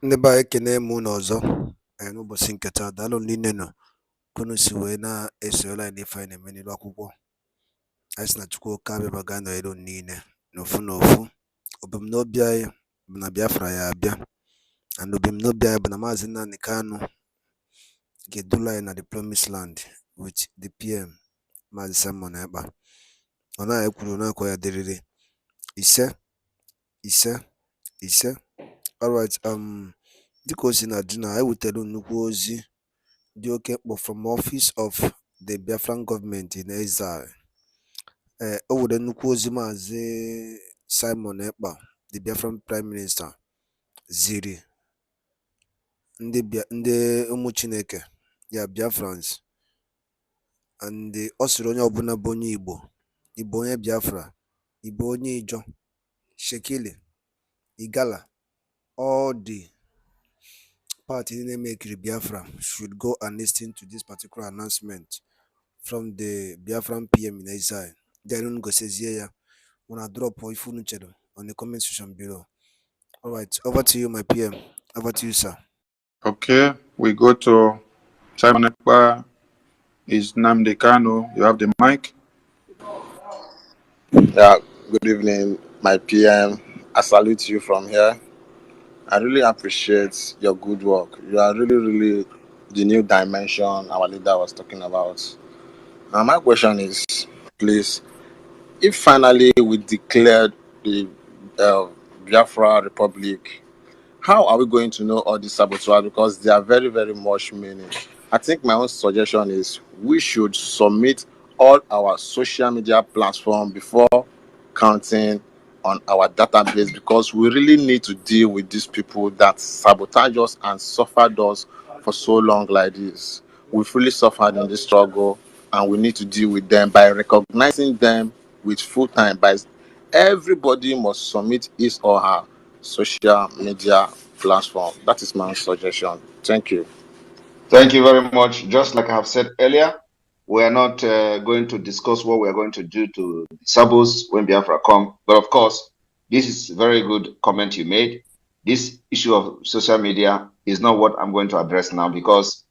Ndị be anyị ekene m unu ọzọ n'ụbọchị nke taa. Daalụ niile nọ ka unu si wee na-esoyere anyị n'ife anyị na-eme n'ilu akwụkwọ. Anyị sị na Chukwu oke abịa ga-anọnyere unu niile n'ofu n'ofu. Ebumnobi anyị bụ na Biafra ya abịa, and ebumnobi anyị bụ na Maazị Nnamdi Kanu ga-edula anyị na the promised land with the PM Maazị Simon Ekpa. Ọ naghị ekwuru n'akwa ya dịrịrị ise ise ise. Alright, dịka o si na dị na ewutere nnukwu ozi dị oke mkpa from office of the Biafran government in exile. O were nnukwu ozi Maazị Simon Ekpa, the Biafran Prime Minister, ziri ndị ụmụ Chineke ya Biafrans, and ọ sịrị onye ọbụla bụ onye Igbo, Igbo onye Biafra, Igbo onye Ijo, Shekili, Igala, all the party in Biafra should go and listen to this particular announcement from the Biafra PM in exile. Then go says yeah, when I drop or if on the comment section below. All right, over to you, my PM. Over to you, sir. Okay, we go to Simon Ekpa. Is Nnamdi Kanu. You have the mic. Yeah, good evening, my PM. I salute you from here. I really appreciate your good work. You are really the new dimension our leader was talking about. Now, my question is, please, if finally we declared the Biafra Republic, how are we going to know all these saboteurs? Because they are very much many. I think my own suggestion is we should submit all our social media platforms before counting on our database, because we really need to deal with these people that sabotage us and suffered us for so long like this. We've really suffered in this struggle, and we need to deal with them by recognizing them with full time. By everybody must submit his or her social media platform. That is my suggestion. Thank you. Thank you very much. Just like I have said earlier, we are not going to discuss what we are going to do to Sabos when Biafra come. But of course, this is a very good comment you made. This issue of social media is not what I'm going to address now, because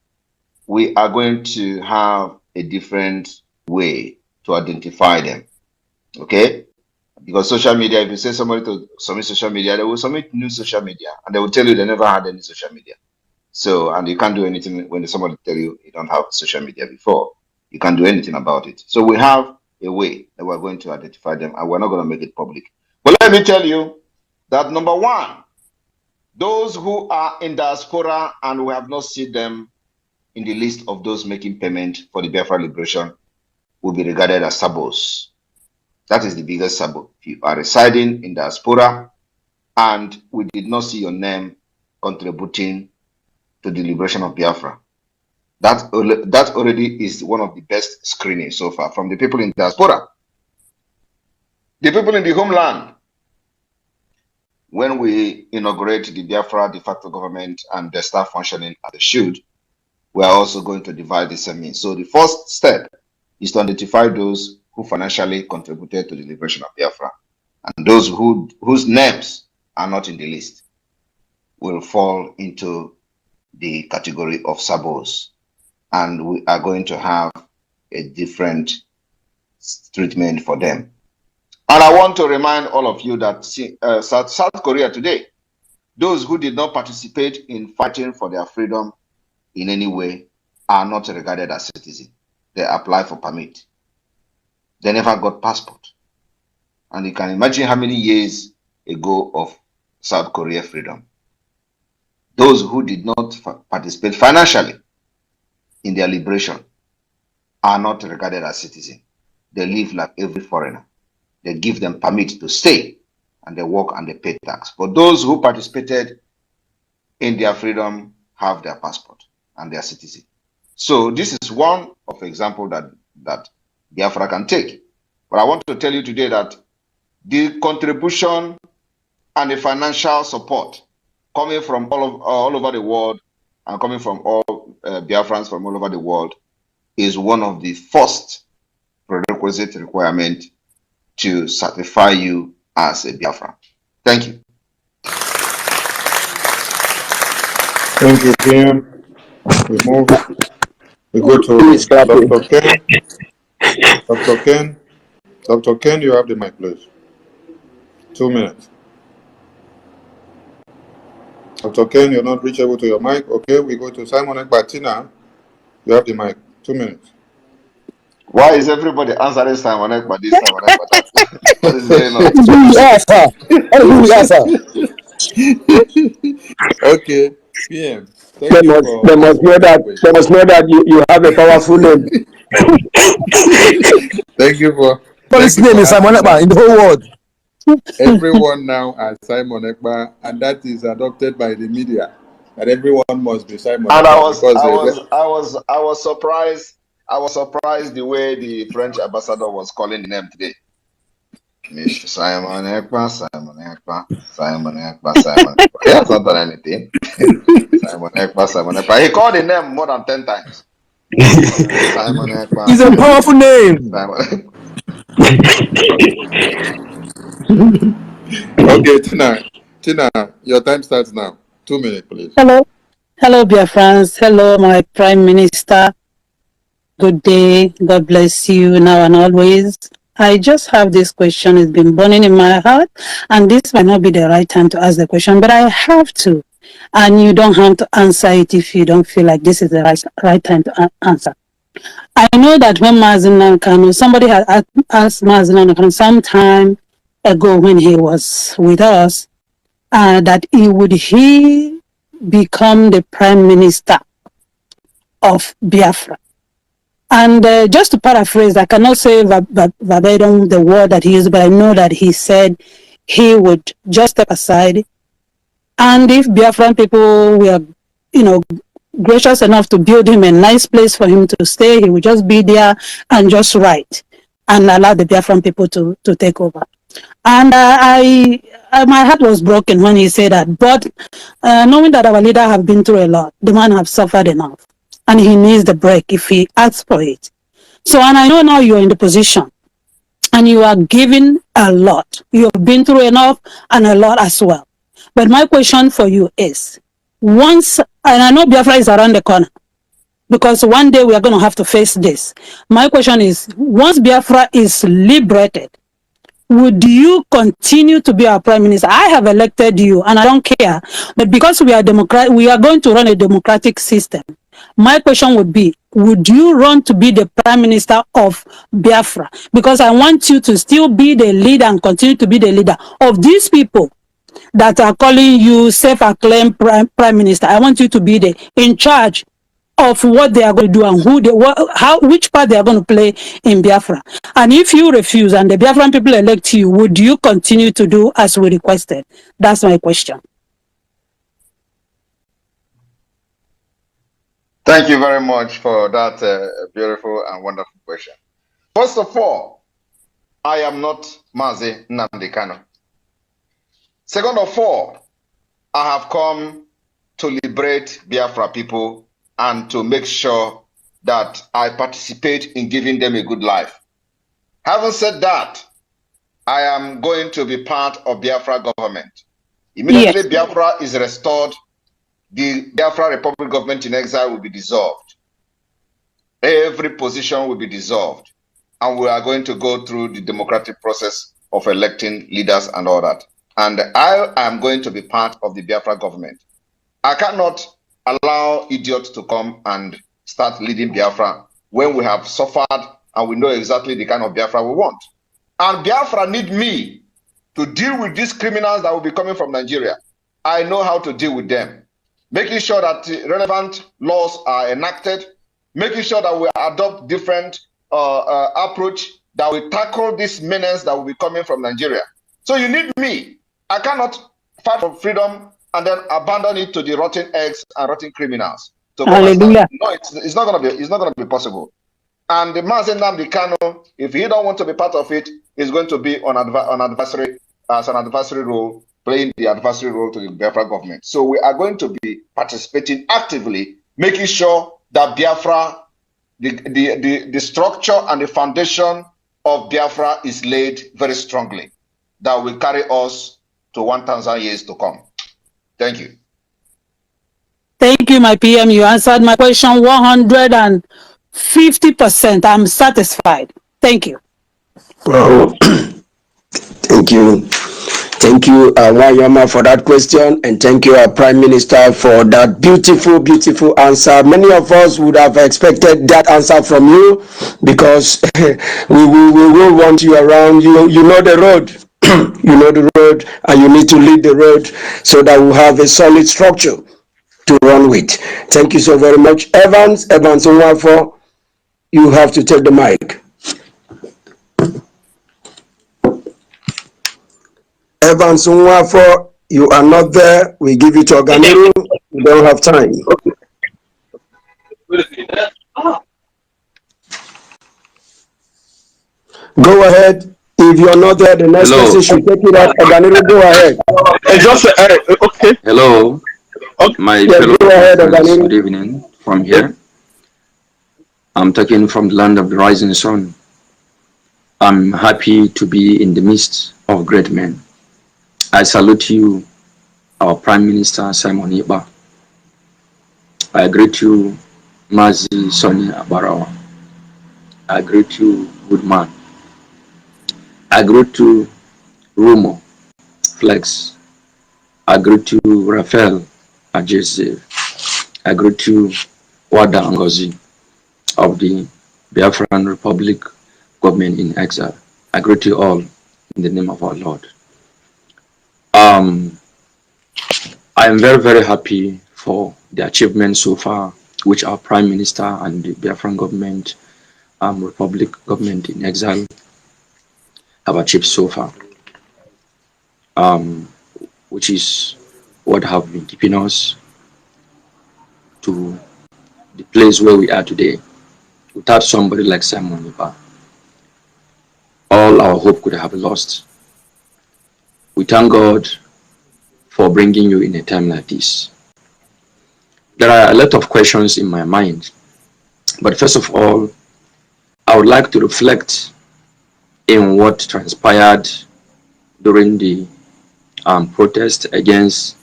we are going to have a different way to identify them. Okay? Because social media, if you say somebody to submit social media, they will submit new social media, and they will tell you they never had any social media. So, and you can't do anything when somebody tell you don't have social media before. You can't do anything about it. So we have a way that we're going to identify them, and we're not going to make it public. But let me tell you that number one, those who are in diaspora and we have not seen them in the list of those making payment for the Biafra liberation will be regarded as sabos. That is the biggest sabo. If you are residing in diaspora and we did not see your name contributing to the liberation of Biafra, that already is one of the best screening so far from the people in diaspora. The people in the homeland, when we inaugurate the Biafra de facto government and they start functioning as they should, we are also going to divide the same means. So the first step is to identify those who financially contributed to the liberation of Biafra, and those whose names are not in the list will fall into the category of sabos, and we are going to have a different treatment for them. And I want to remind all of you that South Korea today, those who did not participate in fighting for their freedom in any way are not regarded as citizens. They apply for permit. They never got passport. And you can imagine how many years ago of South Korea freedom. Those who did not participate financially in their liberation are not regarded as citizens. They live like every foreigner. They give them permit to stay, and they work and they pay tax. But those who participated in their freedom have their passport and they are citizens. So this is one of example that Biafra can take. But I want to tell you today that the contribution and the financial support coming from all over the world and coming from all Biafrans from all over the world is one of the first prerequisite requirement to certify you as a Biafran. Thank you. Thank you, PM. We move. We go to Dr. Ken. Dr. Ken. Dr. Ken, you have the mic, please. 2 minutes. Dr. Ken, you're not reachable to your mic. Okay, we go to Simon Ekbatina. You have the mic. 2 minutes. Why is everybody answering Simon Ekpa this, Simon Ekpa that? What is going on? Okay, PM. They Thank you must, for they must know that question. they must know that you have a powerful name. Thank you for. His name is Simon Ekpa in the whole world. Everyone now has Simon Ekpa, and that is adopted by the media. That everyone must be Simon And Ekpa because I was surprised. I was surprised the way the French ambassador was calling the name today. Simon Ekpa, Simon Ekpa, Simon Ekpa, Simon Ekpa. He has not done anything. Simon Ekpa, Simon Ekpa. He called the name more than 10 times. Simon Ekpa. It's a powerful name. Simon. Okay, Tina, your time starts now. 2 minutes, please. Hello, Biafrans. Hello, my Prime Minister. Good day. God bless you now and always. I just have this question. It's been burning in my heart, and this might not be the right time to ask the question, but I have to. And you don't have to answer it if you don't feel like this is the right time to answer. I know that when Mazen Nankano, somebody had asked Mazen Nankano some time ago when he was with us, that he become the Prime Minister of Biafra. And just to paraphrase, I cannot say verbatim the word that he used, but I know that he said he would just step aside. And if Biafran people were, gracious enough to build him a nice place for him to stay, he would just be there and just write and allow the Biafran people to take over. And my heart was broken when he said that. But knowing that our leader have been through a lot, the man have suffered enough, and he needs the break if he asks for it. So, and I know now you're in the position, and you are giving a lot. You've been through enough and a lot as well. But my question for you is, once, and I know Biafra is around the corner, because one day we are going to have to face this. My question is, once Biafra is liberated, would you continue to be our Prime Minister? I have elected you, and I don't care. But because we are we are going to run a democratic system. My question would be, would you run to be the Prime Minister of Biafra? Because I want you to still be the leader and continue to be the leader of these people that are calling you self-acclaimed Prime Minister. I want you to be in charge of what they are going to do and which part they are going to play in Biafra. And if you refuse and the Biafran people elect you, would you continue to do as we requested? That's my question. Thank you very much for that beautiful and wonderful question. First of all, I am not Mazi Nnamdi Kanu. Second of all, I have come to liberate Biafra people and to make sure that I participate in giving them a good life. Having said that, I am going to be part of Biafra government. Immediately Biafra is restored, the Biafra Republic government in exile will be dissolved. Every position will be dissolved. And we are going to go through the democratic process of electing leaders and all that. And I am going to be part of the Biafra government. I cannot allow idiots to come and start leading Biafra when we have suffered and we know exactly the kind of Biafra we want. And Biafra need me to deal with these criminals that will be coming from Nigeria. I know how to deal with them. Making sure that relevant laws are enacted, making sure that we adopt different approach that will tackle this menace that will be coming from Nigeria. So you need me. I cannot fight for freedom and then abandon it to the rotten eggs and rotten criminals. So Hallelujah. no, it's not gonna be possible. And the Mazen Nnamdi Kanu, if he don't want to be part of it, is going to be on adversary as an adversary role, playing the adversary role to the Biafra government. So we are going to be participating actively, making sure that Biafra, the structure and the foundation of Biafra is laid very strongly, that will carry us to 1,000 years to come. Thank you. Thank you, my PM. You answered my question 150%. I'm satisfied. Thank you. Well, thank you. Thank you, Wayama, for that question, and thank you, our Prime Minister, for that beautiful, beautiful answer. Many of us would have expected that answer from you because we will want you around. You know the road. You know the road, and you need to lead the road so that we have a solid structure to run with. Thank you so very much. Evans Nwafo, you have to take the mic. Evans Nwafo, you are not there. We give it to Oganiru. We don't have time. Go ahead. If you're not there, the next person should take it up. Oganiru, go ahead. Okay. Hello. My fellow friends, good evening from here. I'm talking from the land of the rising sun. I'm happy to be in the midst of great men. I salute you, our Prime Minister Simon Iba. I greet you, Mazi Sonia Abarawa. I greet you, good man. I greet you, Rumo Flex. I greet you, Raphael Ajese. I greet you, Wada Ngozi of the Biafran Republic government in exile. I greet you all in the name of our Lord. I am very, very happy for the achievements so far, which our Prime Minister and the Biafran government, Republic government in exile have achieved so far, which is what have been keeping us to the place where we are today. Without somebody like Simon Iba, all our hope could have lost. We thank God for bringing you in a time like this. There are a lot of questions in my mind, but first of all, I would like to reflect in what transpired during the protest against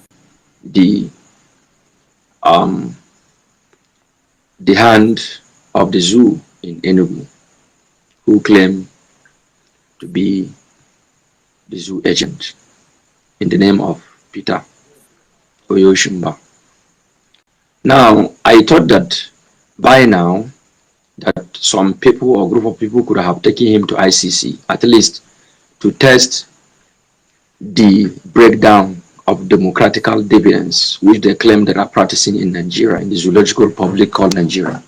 the hand of the zoo in Enugu, who claim to be the zoo agent in the name of Peter Oyoshimba. Now, I thought that by now that some people or group of people could have taken him to ICC, at least to test the breakdown of democratical dividends which they claim that are practicing in Nigeria, in the zoological republic called Nigeria.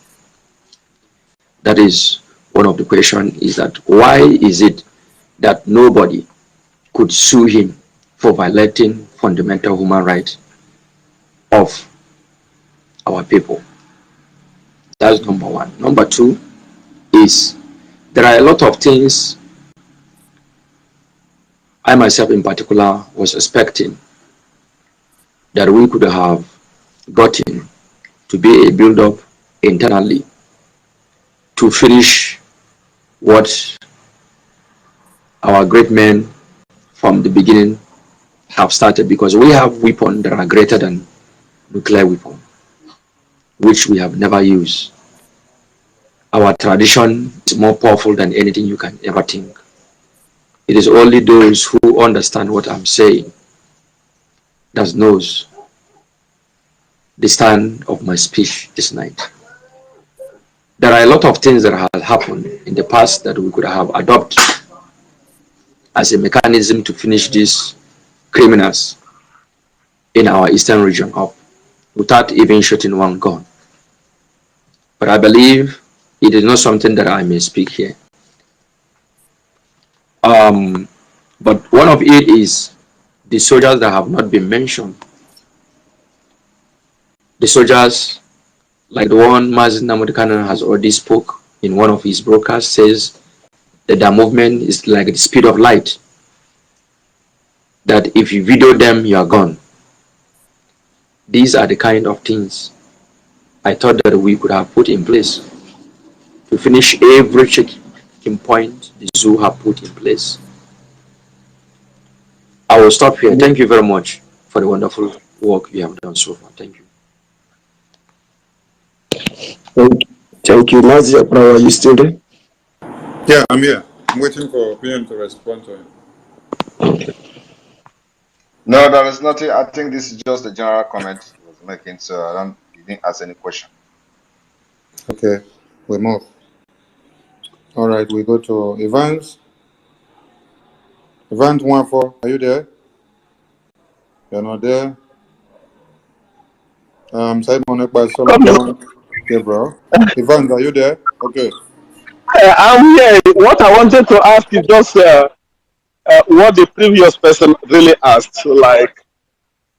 That is one of the questions, is that why is it that nobody could sue him for violating fundamental human rights of our people? That's number one. Number two is there are a lot of things I myself in particular was expecting that we could have gotten to be a build-up internally to finish what our great men from the beginning have started, because we have weapons that are greater than nuclear weapons, which we have never used. Our tradition is more powerful than anything you can ever think. It is only those who understand what I'm saying that knows the stand of my speech this night. There are a lot of things that have happened in the past that we could have adopted as a mechanism to finish these criminals in our eastern region up without even shooting one gun. But I believe it is not something that I may speak here. But one of it is the soldiers that have not been mentioned. The soldiers, like the one Mazin Namudikanan has already spoke in one of his broadcasts, says that their movement is like the speed of light. That if you video them, you are gone. These are the kind of things I thought that we could have put in place to finish every checking point the zoo have put in place. I will stop here. Thank you very much for the wonderful work you have done so far. Thank you. Thank you. Mazi Okra, are you still there? Yeah, I'm here. I'm waiting for PM to respond to him. No, there is nothing. I think this is just a general comment he was making, so he didn't ask any question. Okay, we move. All right, we go to Evans. Evans Wafo, are you there? You're not there. Simon Ekpa Solomon, Gabriel. Evans, are you there? Okay. I'm here. What I wanted to ask is just what the previous person really asked. So, like,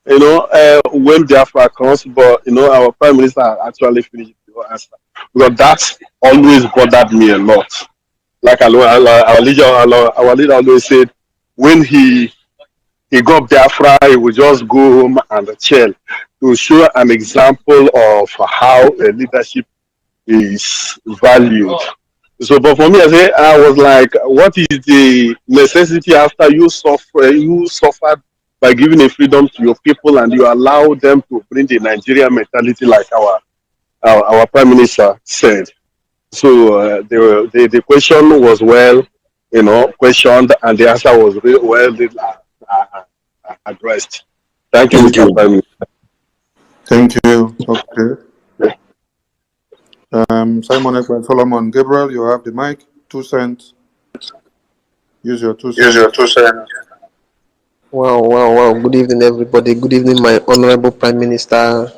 when Biafra comes, but, our Prime Minister actually finished the answer. Because that always bothered me a lot. Like our leader always said, when he got Biafra, he would just go home and chill to show an example of how leadership is valued. So, but for me, I was like, what is the necessity after you suffered by giving a freedom to your people and you allow them to bring the Nigerian mentality like our Prime Minister said. So the question was well, questioned, and the answer was well addressed. Thank you, Mr. Prime Minister. Thank you. Okay. Simon Ekpa Solomon, Gabriel, you have the mic. 2 cents. Use your 2 cents. Wow. Good evening, everybody. Good evening, my honorable Prime Minister.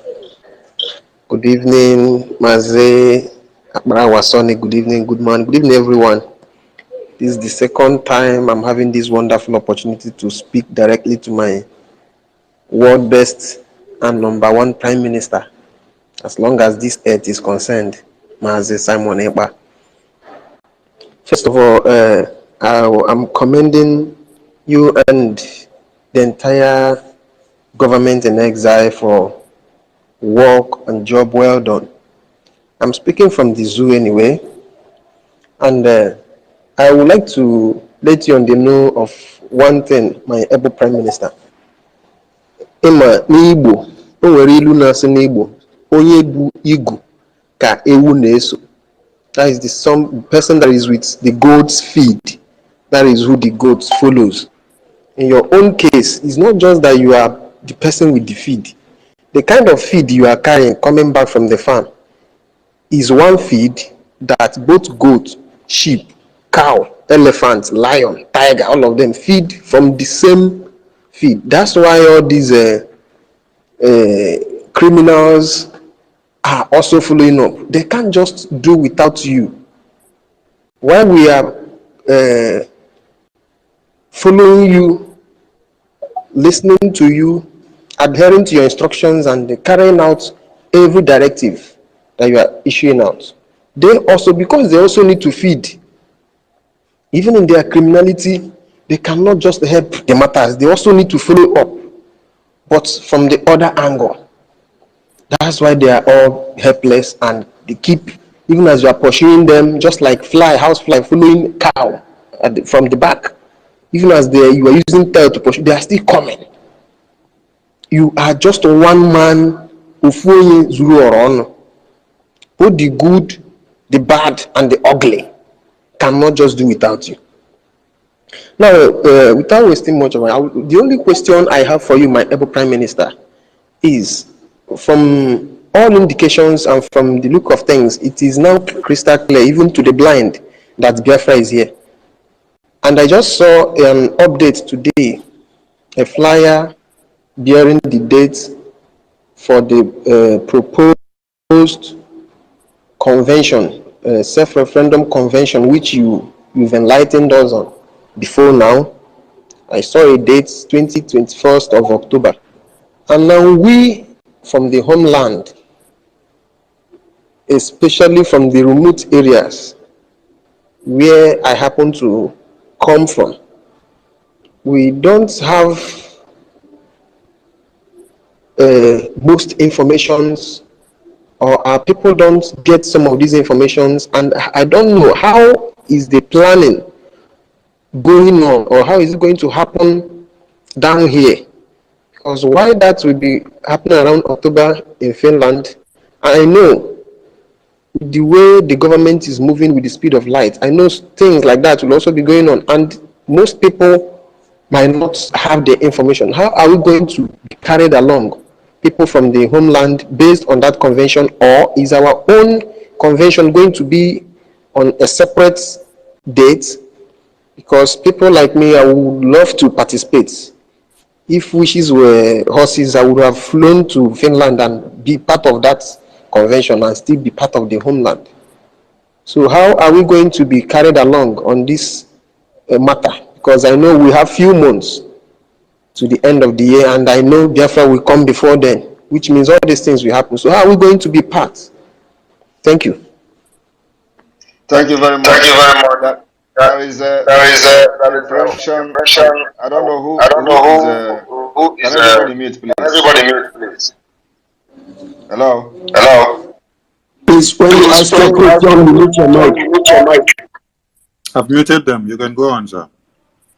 Good evening, Maze Akbarawasoni. Good evening, good man. Good evening, everyone. This is the second time I'm having this wonderful opportunity to speak directly to my world best and #1 Prime Minister, as long as this earth is concerned, Maze Simon Ekpa. First of all, I'm commending you and the entire government in exile for work and job well done. I'm speaking from the zoo anyway, and I would like to let you on the know of one thing, my able Prime Minister. Ịma n'Igbo, o nwere ilu na-asị n'Igbo, onye bu igu ka ewu na-eso. That is some person that is with the goats feed. That is who the goats follows. In your own case, it's not just that you are the person with the feed. The kind of feed you are carrying coming back from the farm is one feed that both goat, sheep, cow, elephant, lion, tiger, all of them feed from the same feed. That's why all these criminals are also following up. They can't just do without you. While we are following you, listening to you, adhering to your instructions, and carrying out every directive that you are issuing out, they also, because they also need to feed, even in their criminality, they cannot just help the matters. They also need to follow up, but from the other angle. That's why they are all helpless, and they keep, even as you are pursuing them, just like house fly following cow from the back. Even as you are using tail to pursue, they are still coming. You are just one man who zuru oron. Both the good, the bad, and the ugly cannot just do without you. Now, without wasting much of time, the only question I have for you, my able Prime Minister, is, from all indications and from the look of things, it is now crystal clear, even to the blind, that Biafra is here. And I just saw an update today, a flyer bearing the date for the proposed convention, self-referendum convention, which you've enlightened us on before now. I saw a date, 21st of October. And now we, from the homeland, especially from the remote areas where I happen to come from, we don't have most informations, or our people don't get some of these informations, and I don't know how is the planning going on, or how is it going to happen down here, because why that will be happening around October in Finland, I know the way the government is moving with the speed of light, I know things like that will also be going on, and most people might not have the information. How are we going to be carried along, people from the homeland, based on that convention, or is our own convention going to be on a separate date? Because people like me, I would love to participate. If wishes were horses, I would have flown to Finland and be part of that convention and still be part of the homeland. So how are we going to be carried along on this matter? Because I know we have few months to the end of the year, and I know Biafra will come before then, which means all these things will happen. So how are we going to be part? Thank you. Thank you very much. Thank you very much. There is a referendum. I don't know who is. Can everybody mute, please? Everybody mute, please. Hello. Hello. Please, when you ask your question, mute your mic. I've muted them. You can go on, sir.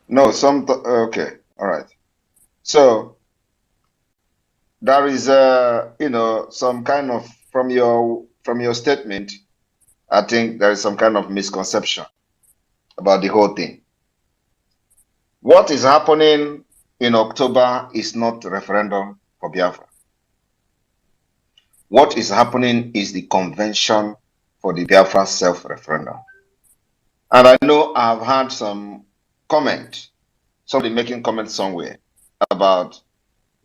No, okay, all right. So there is some kind of from your statement, I think there is some kind of misconception about the whole thing. What is happening in October is not a referendum for Biafra. What is happening is the convention for the Biafra self-referendum. And I know I've had some comment, somebody making comments somewhere about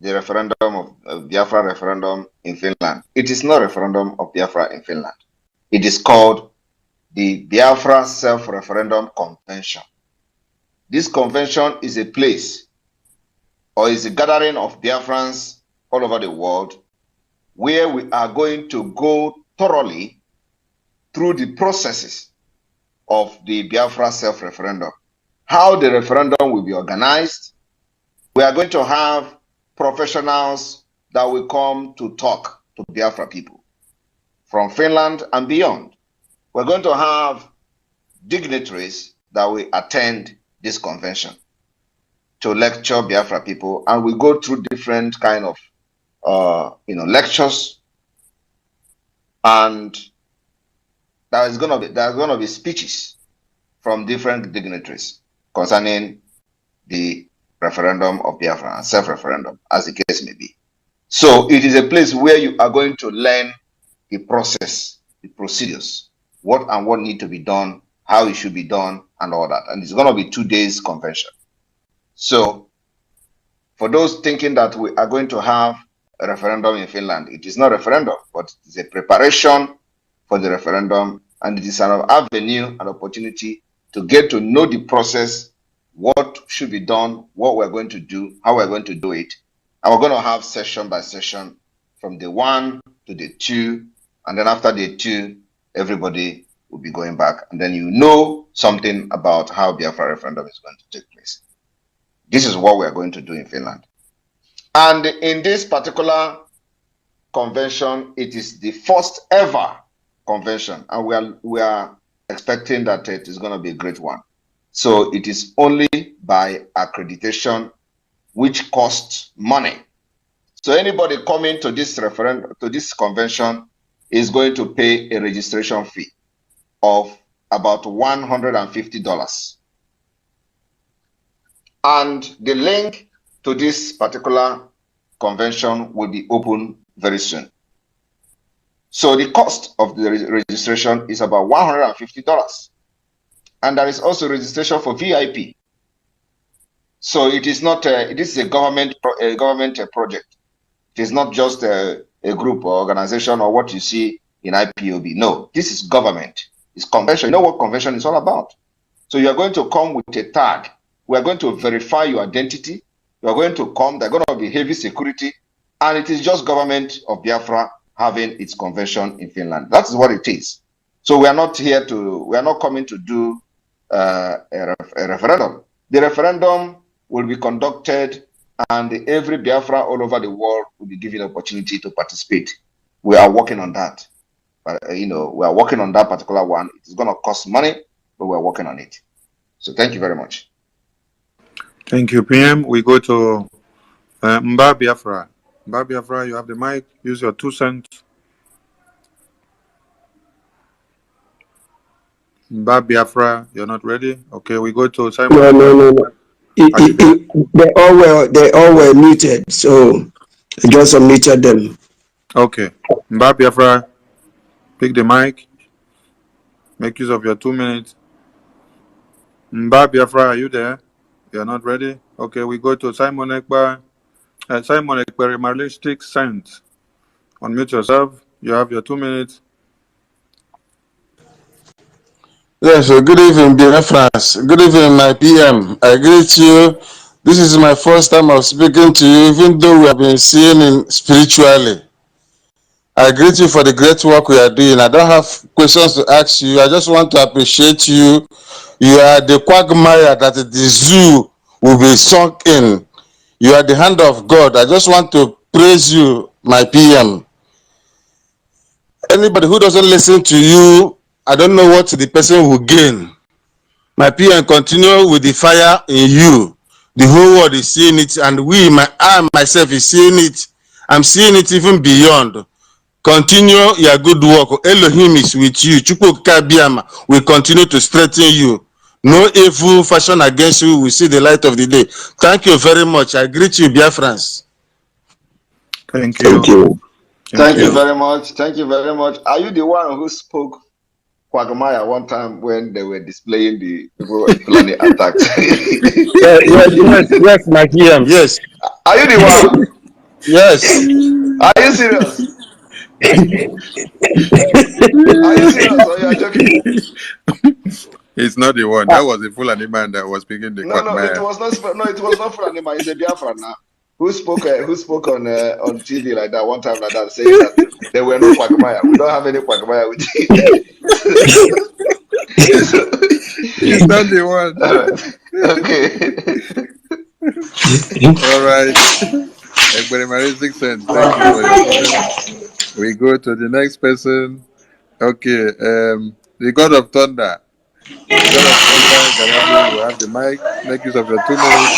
the referendum of Biafra referendum in Finland. It is not a referendum of Biafra in Finland. It is called the Biafra Self-Referendum Convention. This convention is a place or is a gathering of Biafrans all over the world where we are going to go thoroughly through the processes of the Biafra self-referendum. How the referendum will be organized. We are going to have professionals that will come to talk to Biafra people from Finland and beyond. We're going to have dignitaries that will attend this convention to lecture Biafra people, and we go through different kind of lectures, and there's gonna be speeches from different dignitaries concerning the referendum of Biafra and self-referendum, as the case may be. So it is a place where you are going to learn the process, the procedures, what need to be done, how it should be done, and all that. And it's going to be 2 days convention. So for those thinking that we are going to have a referendum in Finland, it is not a referendum, but it's a preparation for the referendum, and it is an avenue, an opportunity to get to know the process, what should be done, what we're going to do, how we're going to do it. And we're going to have session by session from day 1 to day 2, and then after day 2, everybody will be going back, and then you know something about how Biafra referendum is going to take place. This is what we are going to do in Finland. And in this particular convention, it is the first ever convention, and we are expecting that it is going to be a great one. So it is only by accreditation, which costs money. So anybody coming to this convention is going to pay a registration fee of about $150. And the link to this particular convention will be open very soon. So the cost of the registration is about $150. And there is also registration for VIP. So it is not this is a government project. It is not just a group or organization or what you see in IPOB. No, this is government. It's convention. You know what convention is all about. So you are going to come with a tag. We are going to verify your identity. You are going to come. They're going to be heavy security, and it is just government of Biafra having its convention in Finland. That is what it is. So we are not coming to do a referendum. The referendum will be conducted, and every Biafra all over the world will be given opportunity to participate. We are working on that. But, we are working on that particular one. It is going to cost money, but we are working on it. So thank you very much. Thank you, PM. We go to Mba Biafra. Mba Biafra, you have the mic. Use your 2 cents. Biafra, you're not ready? Okay, we go to Simon No, no, Ekpa. no, no. Are you there? They all were muted, so I just unmuted them. Okay. Biafra, pick the mic. Make use of your 2 minutes. Biafra, are you there? You're not ready? Okay, we go to Simon Ekpa. Simon Ekpa, realistic sound. Unmute yourself. You have your 2 minutes. Yes, so good evening, Biafrans. Good evening, my PM. I greet you. This is my first time of speaking to you, even though we have been seeing it spiritually. I greet you for the great work we are doing. I don't have questions to ask you. I just want to appreciate you. You are the quagmire that the zoo will be sunk in. You are the hand of God. I just want to praise you, my PM. Anybody who doesn't listen to you, I don't know what the person will gain. My PM, continue with the fire in you. The whole world is seeing it, and I myself is seeing it. I'm seeing it even beyond. Continue your good work. Elohim is with you. Chukwu Kabiama will continue to strengthen you. No evil fashion against you will see the light of the day. Thank you very much. I greet you, Biafrans. Thank you. Thank you. Thank you very much. Thank you very much. Are you the one who spoke Quagmire one time when they were displaying the people planning attacks? Yes, my PM. Yes. Are you the one? Yes. Are you serious? Are you serious or you are joking? It's not the one. That was the Fulani man that was speaking the No, it quagmire. was not. No, it was not Fulanima. It's a Biafra now. Who spoke on TV like that one time like that, saying that there were no Quagmire. We don't have any Quagmire with you. It's not the one. All right. Okay. All right. Everybody, 6 cents. Thank you for your comment. We go to the next person. Okay. The God of Thunder. The God of Thunder, Gabriel, you have the mic. Make use of your 2 minutes.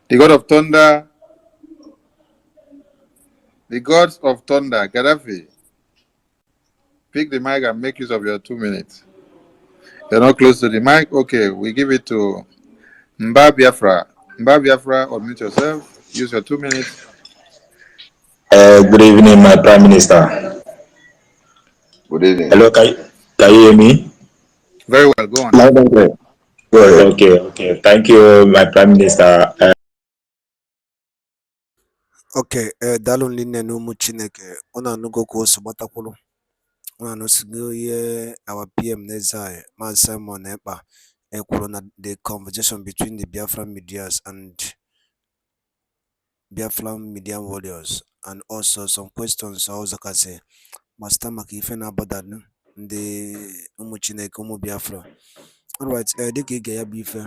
The God of Thunder. The gods of Thunder, Gaddafi. Pick the mic and make use of your 2 minutes. You're not close to the mic. Okay, we give it to Biafra. Biafra, unmute yourself. Use your 2 minutes. Good evening, my Prime Minister. Good evening. Hello, can you hear me? Very well, go on. Good. Okay. Thank you, my Prime Minister. Okay, daalụ nne na ụmụ Chineke, unu anụgo ka o si gbatakwụrụ, unu anụsigo ihe our PM n'eze anyị, Maazị Simon Ekpa kwuru na the conversation between the Biafran medias and Biafran media warriors, and also some questions also kasị gbasịta maka ife na-agbada ndị ụmụ Chineke, ụmụ Biafra. Alright, dịka ige ya bụ ife,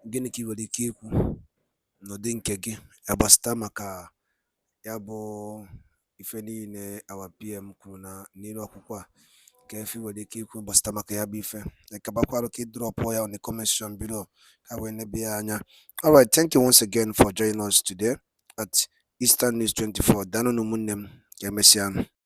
gịnị ka ị nwere ike ikwu n'ụdị nke gị gbasịta maka ya bụ ife niile our PM kwuru na n'iru akwụkwọ a, ka efe nwere ike ikwu gbasịta maka ya bụ ife, ekebakwarụ ka ịdrọpụ ya on the comment section below ka wee nebe ya anya. Alright, thank you once again for joining us today at Eastern News 24. Daalụ ụmụnne m, ka emesịa.